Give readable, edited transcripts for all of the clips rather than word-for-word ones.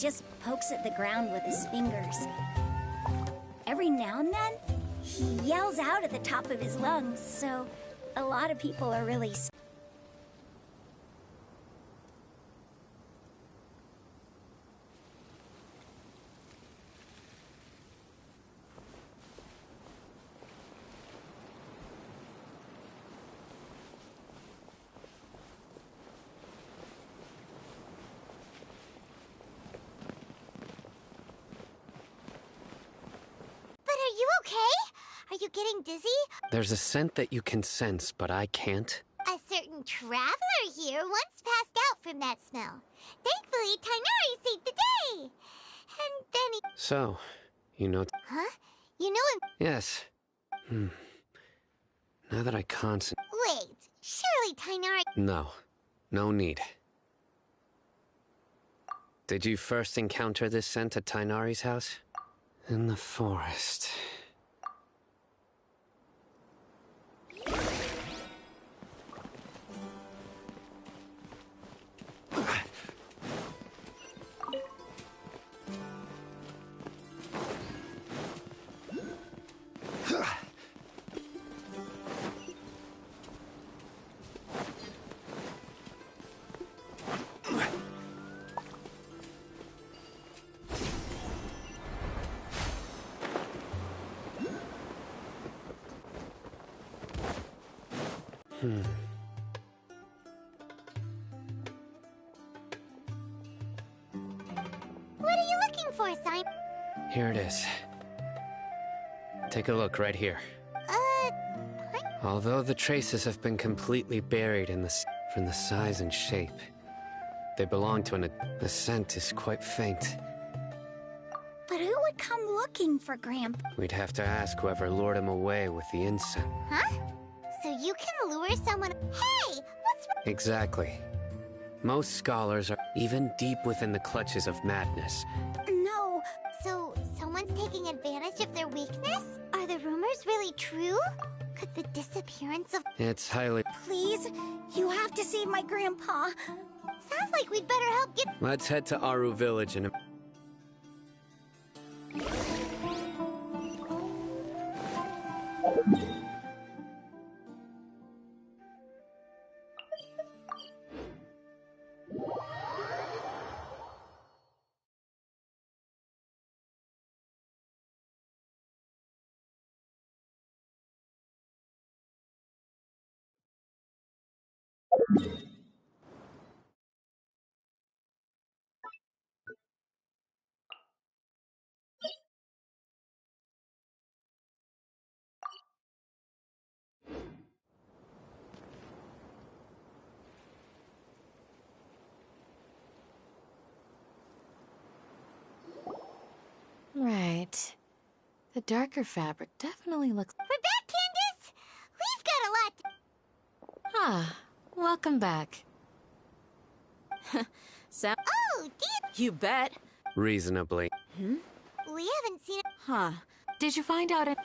just pokes at the ground with his fingers. Every now and then, he yells out at the top of his lungs, so a lot of people are really... Are you okay? Are you getting dizzy? There's a scent that you can sense, but I can't. A certain traveler here once passed out from that smell. Thankfully, Tighnari saved the day. And then he... So, you know... Huh? You know him? Yes. Now that I concentrate... Wait, surely Tighnari... No. No need. Did you first encounter this scent at Tighnari's house? In the forest. What are you looking for, Simon? Here it is. Take a look right here. Although the traces have been completely buried in from the size and shape, they belong to the scent is quite faint. But who would come looking for Grandpa? We'd have to ask whoever lured him away with the incense. Huh? So you can lure someone... Hey! What's wrong? Exactly. Most scholars are even deep within the clutches of madness. No. So, someone's taking advantage of their weakness? Are the rumors really true? Could the disappearance of... It's highly... Please, you have to save my grandpa. Sounds like we'd better help get... Let's head to Aru Village and... Right. The darker fabric definitely looks... We're back, Candace! We've got a lot to... Ah, welcome back. Oh, did... You bet. Reasonably. We haven't seen it... Huh. Did you find out it?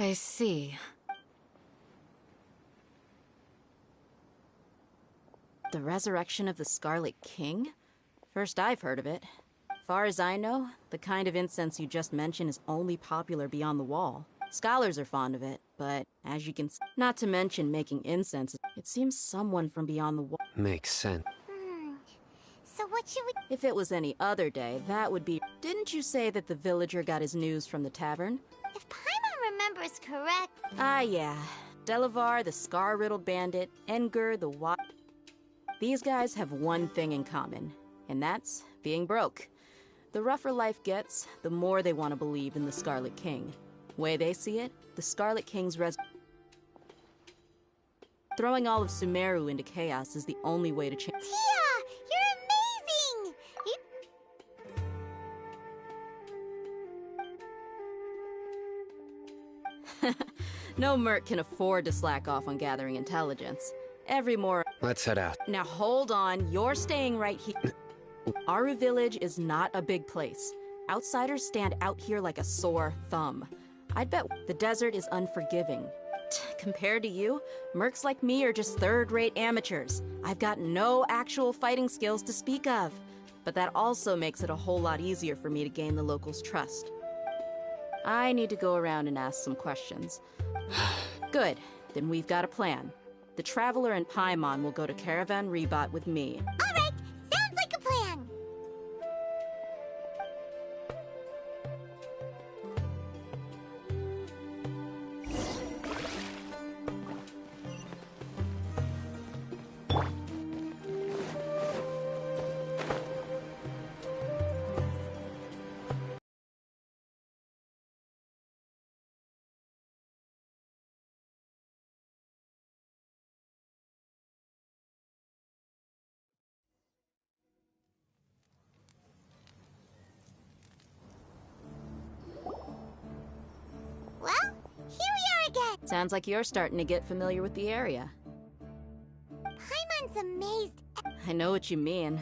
I see. The resurrection of the Scarlet King? First I've heard of it. Far as I know, the kind of incense you just mentioned is only popular beyond the wall. Scholars are fond of it, but as you can see, not to mention making incense, it seems someone from beyond the wall. Makes sense. So what should we... If it was any other day, that would be... Didn't you say that the villager got his news from the tavern? If Paimon remembers correct... Ah, yeah. Delavar, the scar-riddled bandit, Engur, the These guys have one thing in common, and that's being broke. The rougher life gets, the more they want to believe in the Scarlet King. Way they see it, the Scarlet King's throwing all of Sumeru into chaos is the only way to change. Tia! You're amazing! No merc can afford to slack off on gathering intelligence. Let's head out. Now hold on, you're staying right here. Aru Village is not a big place. Outsiders stand out here like a sore thumb. I'd bet the desert is unforgiving. Compared to you, mercs like me are just third-rate amateurs. I've got no actual fighting skills to speak of. But that also makes it a whole lot easier for me to gain the locals' trust. I need to go around and ask some questions. Good, then we've got a plan. The Traveler and Paimon will go to Caravan Ribat with me. All right, sounds like a plan. Well, here we are again. Sounds like you're starting to get familiar with the area. Paimon's amazed. I know what you mean.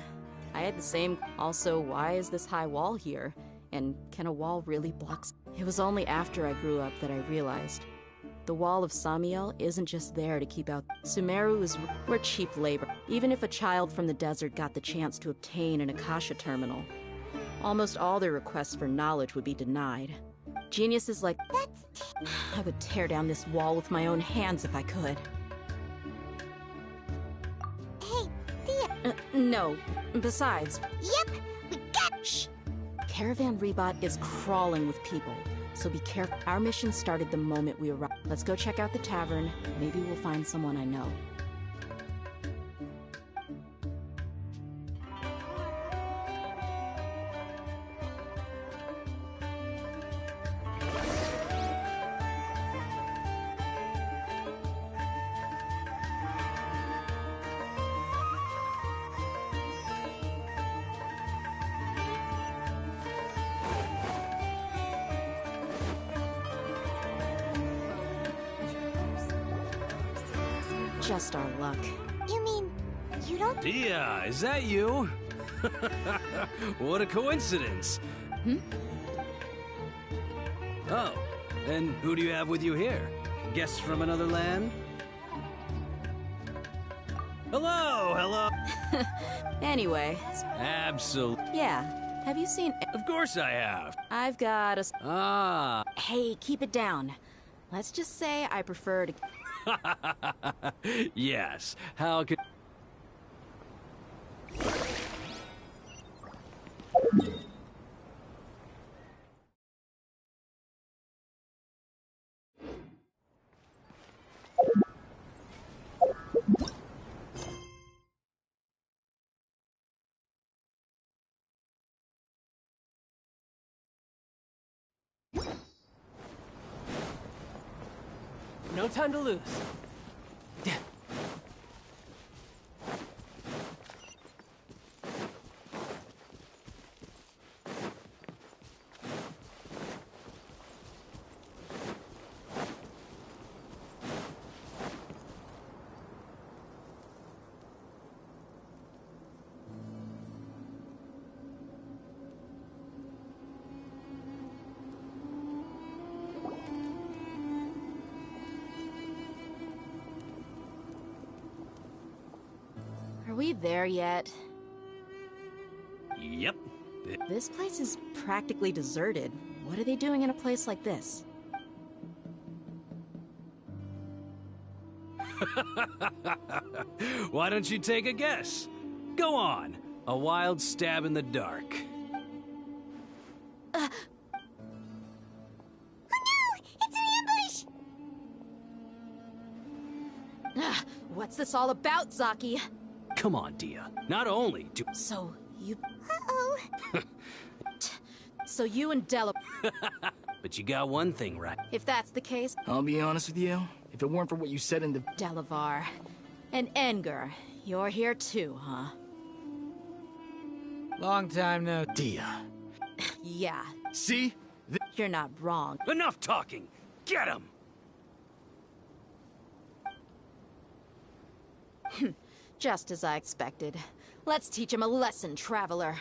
I had the same. Also, why is this high wall here? And can a wall really block? It was only after I grew up that I realized. The wall of Samiel isn't just there to keep out. Sumeru is. We're cheap labor. Even if a child from the desert got the chance to obtain an Akasha terminal, almost all their requests for knowledge would be denied. Geniuses like. I would tear down this wall with my own hands if I could. Hey, Thea. No. Besides. Yep, we got. Shh. Caravan Ribat is crawling with people, so be careful. Our mission started the moment we arrived. Let's go check out the tavern. Maybe we'll find someone I know. Just our luck. You mean you don't? Dia, is that you? What a coincidence. Oh, and who do you have with you here? Guests from another land? Hello, hello. Anyway, Absolutely. yeah. Have you seen? Of course I have. I've got a. Ah. Hey, keep it down. Let's just say I prefer to. Yes. How could... No time to lose. Are we there yet? Yep. This place is practically deserted. What are they doing in a place like this? Why don't you take a guess? Go on. A wild stab in the dark. Oh no! It's an ambush! Ugh, what's this all about, Zaki? Come on, Dia. Not only do... So you Uh-oh. So you and Della. But you got one thing right. If that's the case, I'll be honest with you. If it weren't for what you said in the... Delavar. And Enger, you're here too, huh? Long time no. Dia. Yeah, See? you're not wrong. Enough talking! Get him! Just as I expected. Let's teach him a lesson, Traveler.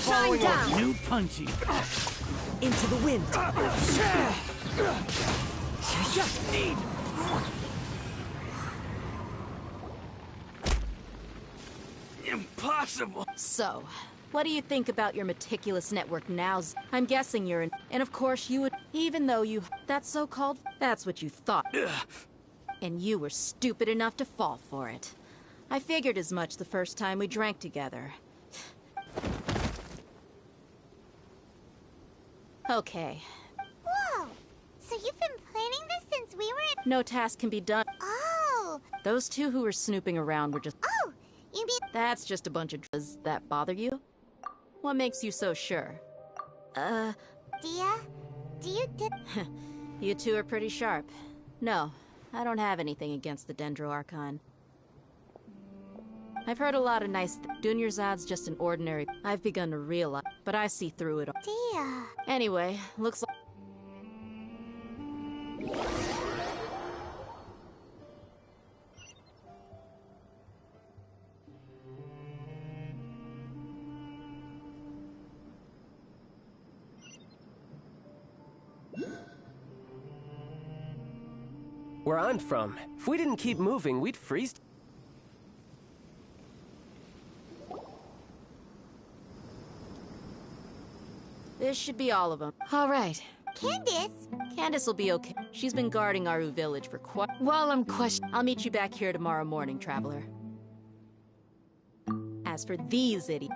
following down. New punchy. Into the wind. Need. Impossible. So, what do you think about your meticulous network now? I'm guessing you're in. And of course, you would. Even though you. That so called. That's what you thought. And you were stupid enough to fall for it. I figured as much the first time we drank together. Okay. Whoa! So you've been planning this since we were in... No task can be done. Oh! Those two who were snooping around were just. Oh! You mean... That's just a bunch of. Does that bother you? What makes you so sure? Dia? Do you did... You two are pretty sharp. No, I don't have anything against the Dendro Archon. I've heard a lot of nice Dunyarzad's just an ordinary. I've begun to realize, but I see through it all. Dia... Anyway, looks like. Where I'm from, if we didn't keep moving, we'd freeze. This should be all of them. All right. Candace? Candace will be okay. She's been guarding Aru village for quite. While I'm questioning... I'll meet you back here tomorrow morning, traveler. As for these idiots.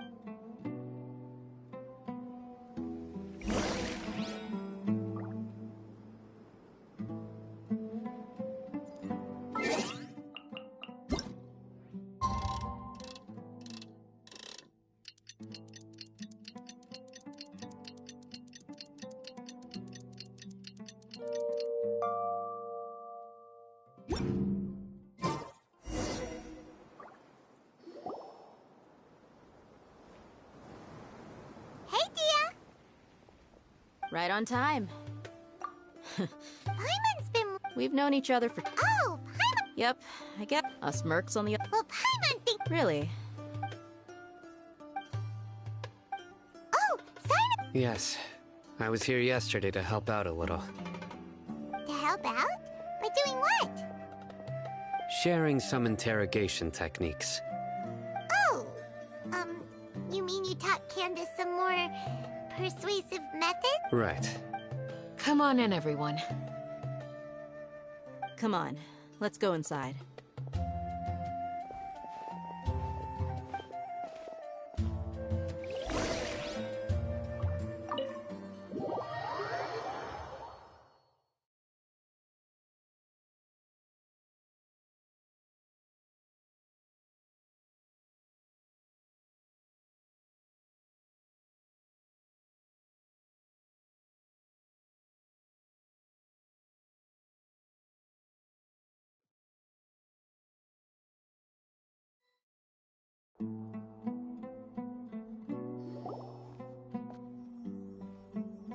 Hey, Dia! Right on time. Paimon's been... We've known each other for. Oh, Paimon... Yep, I get us mercs on the. Well, Paimon think... Really? Oh, Sino... Yes. I was here yesterday to help out a little. To help out? By doing what? Sharing some interrogation techniques. Oh, you mean you taught Candace some more persuasive methods? Right. Come on in, everyone. Come on, let's go inside.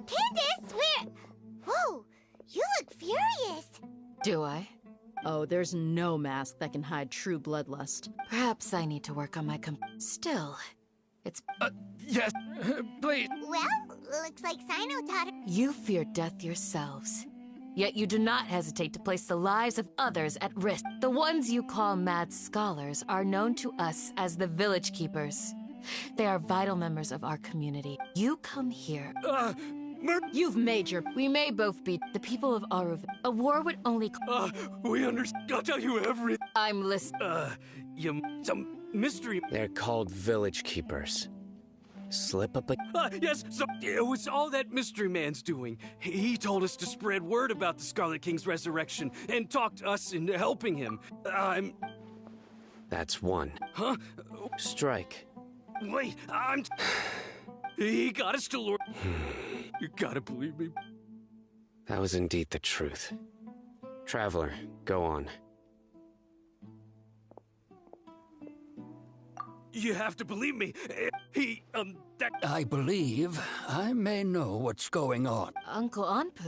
Candace, where... Whoa, you look furious. Do I? Oh, there's no mask that can hide true bloodlust. Perhaps I need to work on my Still, it's... Yes, please. Well, looks like Sino taught her... You fear death yourselves. Yet you do not hesitate to place the lives of others at risk. The ones you call mad scholars are known to us as the Village Keepers. They are vital members of our community. You come here. You've made your. We may both be the people of Aru. A war would only. We understand. I'll tell you everything. I'm listening. Some mystery. They're called village keepers. Slip up a. Yes, so it was all that mystery man's doing. He told us to spread word about the Scarlet King's resurrection and talked us into helping him. That's one. Huh? Strike. Wait, He got us to Lord. You gotta believe me. That was indeed the truth. Traveler, go on. You have to believe me. That... I believe I may know what's going on. Uncle Anpu.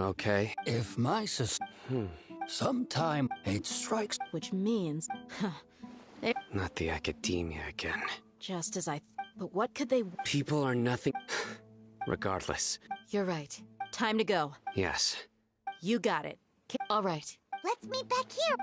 Okay. If my sister... Sometime it strikes... Which means... Not the academia again. Just as but what could they... People are nothing... Regardless. You're right. Time to go. Yes. You got it. All right. Let's meet back here.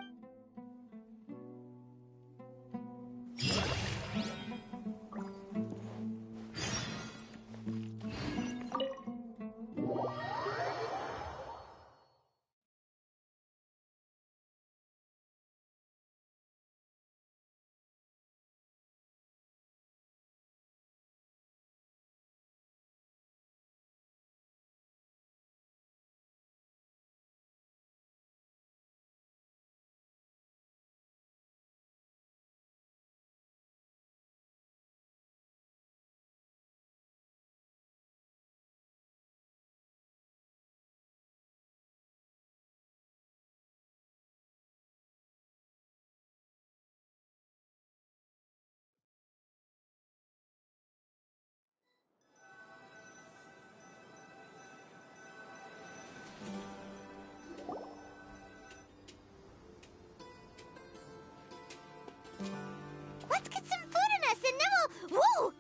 Let's get some food in us and then we'll... Whoa!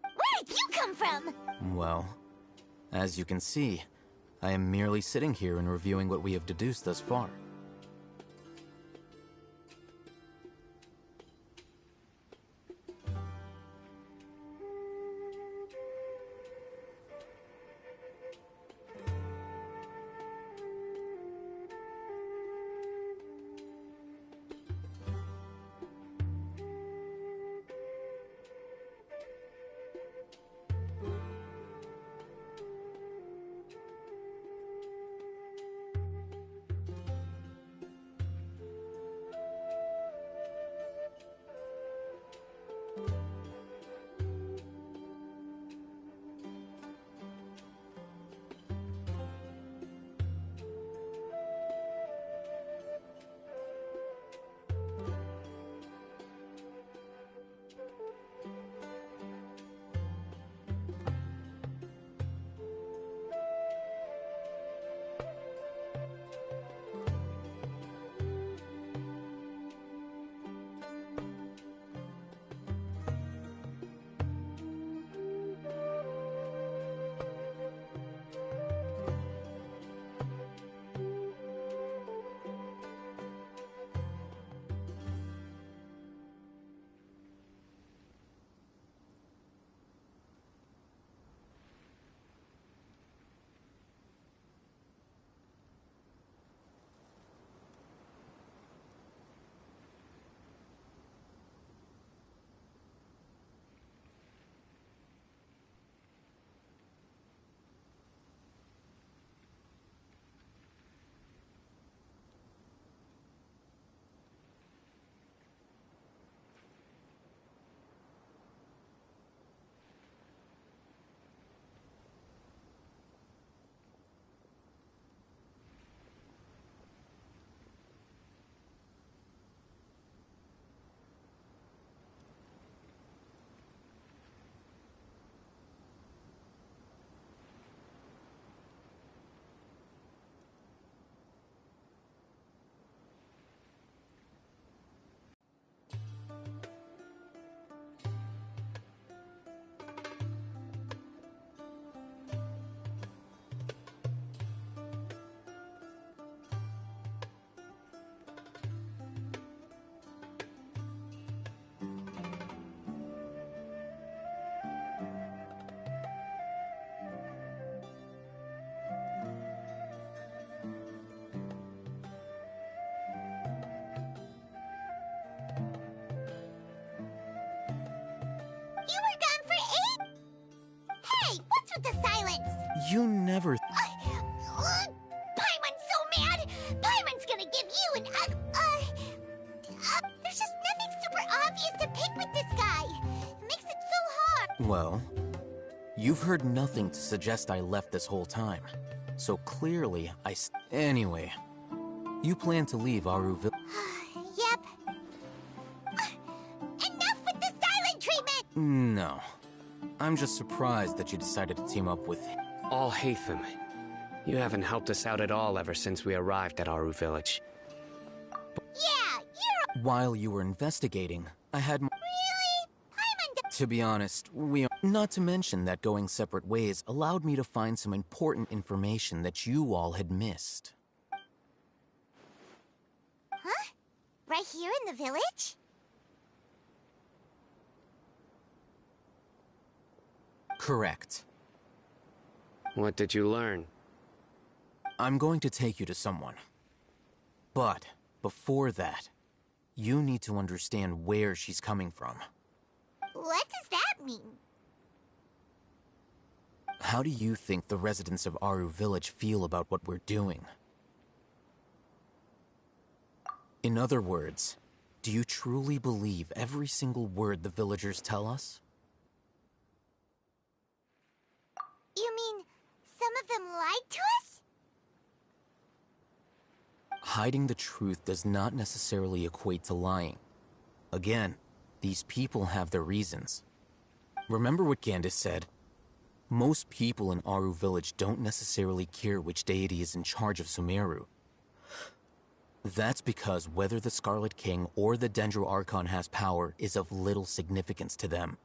Where did you come from? Well, as you can see, I am merely sitting here and reviewing what we have deduced thus far. You were gone for 8? Hey, what's with the silence? You never... Paimon's so mad! Paimon's gonna give you an... there's just nothing super obvious to pick with this guy. It makes it so hard. Well, you've heard nothing to suggest I left this whole time. So clearly, Anyway, you plan to leave Aruville... Yep. Enough with the silent treatment! No. I'm just surprised that you decided to team up with... All Hatham. You haven't helped us out at all ever since we arrived at Aru Village. Yeah, you're... While you were investigating, I had... Really? To be honest, Not to mention that going separate ways allowed me to find some important information that you all had missed. Huh? Right here in the village? Correct. What did you learn? I'm going to take you to someone. But, before that, you need to understand where she's coming from. What does that mean? How do you think the residents of Aru Village feel about what we're doing? In other words, do you truly believe every single word the villagers tell us? You mean, some of them lied to us? Hiding the truth does not necessarily equate to lying. Again, these people have their reasons. Remember what Gandis said? Most people in Aru Village don't necessarily care which deity is in charge of Sumeru. That's because whether the Scarlet King or the Dendro Archon has power is of little significance to them.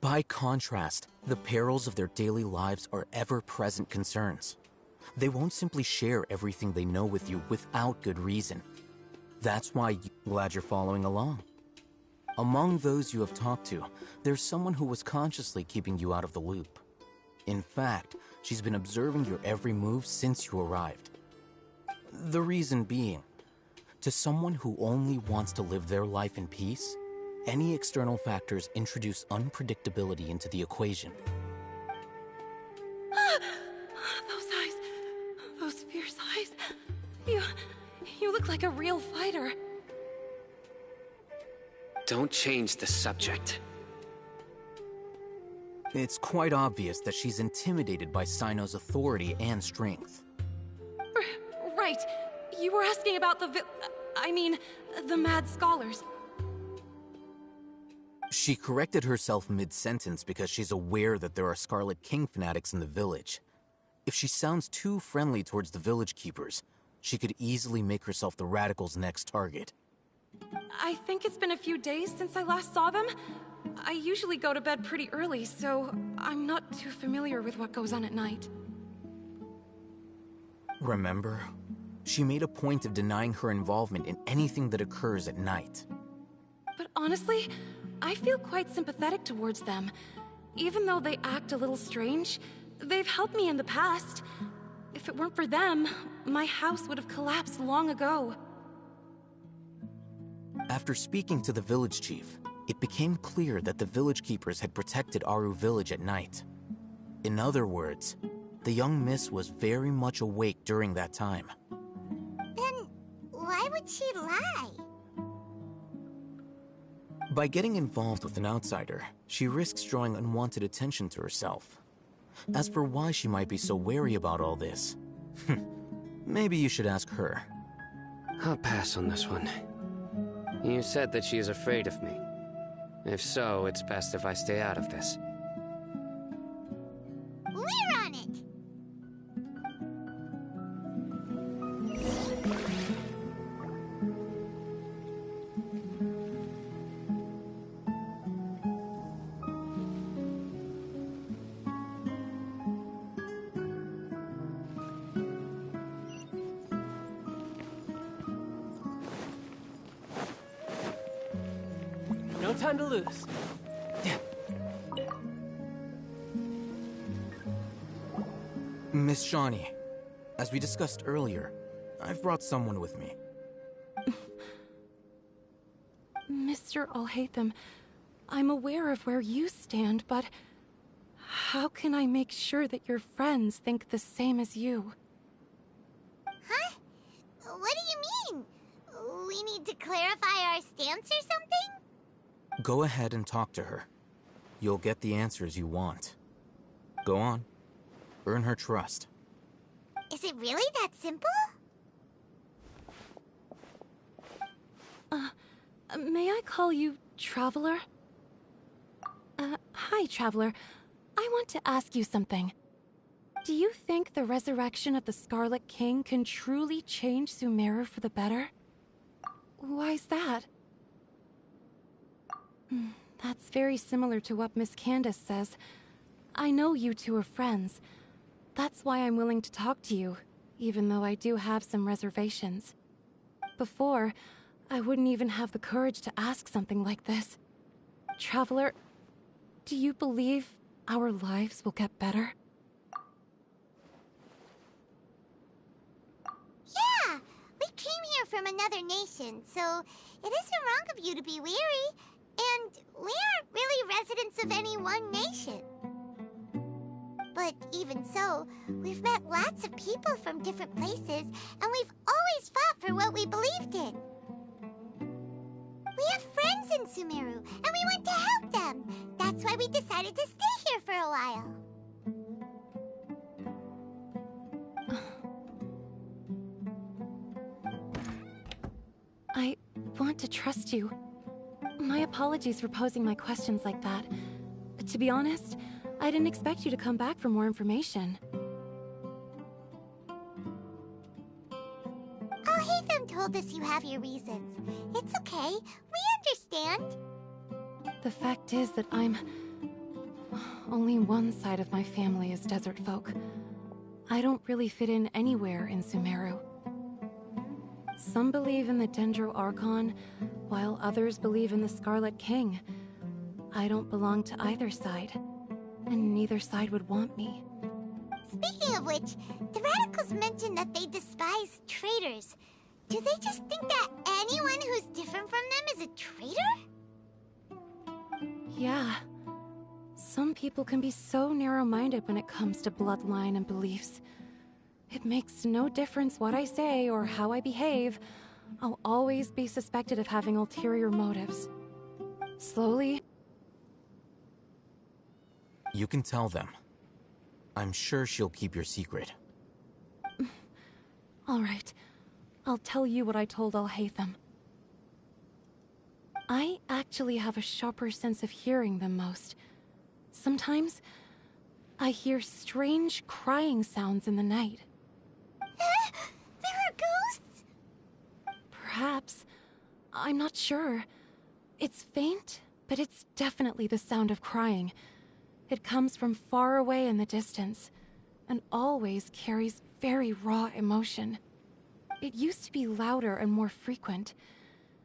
By contrast, the perils of their daily lives are ever-present concerns. They won't simply share everything they know with you without good reason. That's why I'm glad you're following along. Among those you have talked to, there's someone who was consciously keeping you out of the loop. In fact, she's been observing your every move since you arrived. The reason being, to someone who only wants to live their life in peace, any external factors introduce unpredictability into the equation. Those eyes, those fierce eyes. You look like a real fighter. Don't change the subject. It's quite obvious that she's intimidated by Cyno's authority and strength. Right. You were asking about the Mad Scholars. She corrected herself mid-sentence because she's aware that there are Scarlet King fanatics in the village. If she sounds too friendly towards the village keepers, she could easily make herself the Radicals' next target. I think it's been a few days since I last saw them. I usually go to bed pretty early, so I'm not too familiar with what goes on at night. Remember? She made a point of denying her involvement in anything that occurs at night. But honestly, I feel quite sympathetic towards them. Even though they act a little strange, they've helped me in the past. If it weren't for them, my house would have collapsed long ago. After speaking to the village chief, it became clear that the village keepers had protected Aru Village at night. In other words, the young miss was very much awake during that time. Then, why would she lie? By getting involved with an outsider, she risks drawing unwanted attention to herself. As for why she might be so wary about all this, maybe you should ask her. I'll pass on this one. You said that she is afraid of me. If so, it's best if I stay out of this. We're on it! No time to lose. Miss Shawnee, as we discussed earlier, I've brought someone with me. Mr. Alhaitham, I'm aware of where you stand, but how can I make sure that your friends think the same as you? Huh? What do you mean? We need to clarify our stance or something? Go ahead and talk to her. You'll get the answers you want. Go on. Earn her trust. Is it really that simple? May I call you Traveler? Hi, Traveler. I want to ask you something. Do you think the resurrection of the Scarlet King can truly change Sumeru for the better? Why's that? That's very similar to what Miss Candace says. I know you two are friends. That's why I'm willing to talk to you, even though I do have some reservations. Before, I wouldn't even have the courage to ask something like this. Traveler, do you believe our lives will get better? Yeah! We came here from another nation, so it isn't wrong of you to be weary. And we aren't really residents of any one nation. But even so, we've met lots of people from different places, and we've always fought for what we believed in. We have friends in Sumeru, and we want to help them. That's why we decided to stay here for a while. I want to trust you. My apologies for posing my questions like that. To be honest, I didn't expect you to come back for more information. Alhaitham told us you have your reasons. It's okay. We understand. The fact is that only one side of my family is desert folk. I don't really fit in anywhere in Sumeru. Some believe in the Dendro Archon, while others believe in the Scarlet King. I don't belong to either side, and neither side would want me. Speaking of which, the Radicals mentioned that they despise traitors. Do they just think that anyone who's different from them is a traitor? Yeah. Some people can be so narrow-minded when it comes to bloodline and beliefs. It makes no difference what I say or how I behave. I'll always be suspected of having ulterior motives. Slowly... You can tell them. I'm sure she'll keep your secret. All right. I'll tell you what I told Alhaitham. I actually have a sharper sense of hearing than most. Sometimes, I hear strange crying sounds in the night. There are ghosts? Perhaps. I'm not sure. It's faint, but it's definitely the sound of crying. It comes from far away in the distance, and always carries very raw emotion. It used to be louder and more frequent,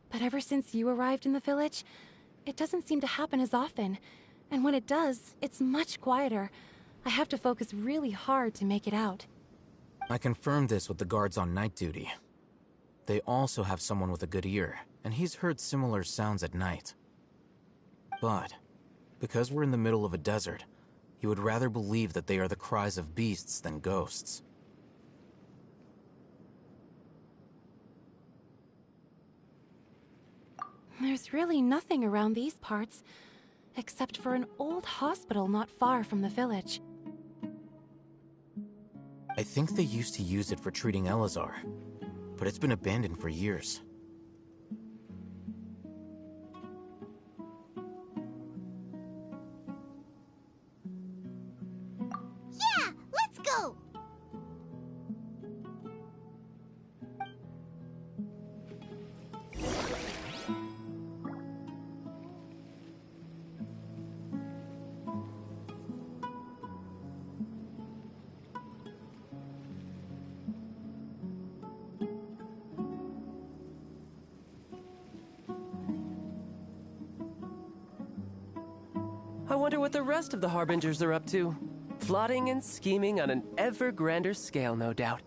but ever since you arrived in the village, it doesn't seem to happen as often, and when it does, it's much quieter. I have to focus really hard to make it out. I confirmed this with the guards on night duty. They also have someone with a good ear, and he's heard similar sounds at night. But, because we're in the middle of a desert, he would rather believe that they are the cries of beasts than ghosts. There's really nothing around these parts, except for an old hospital not far from the village. I think they used to use it for treating Elazar, but it's been abandoned for years. Yeah, let's go! I wonder what the rest of the Harbingers are up to. Plotting and scheming on an ever grander scale, no doubt.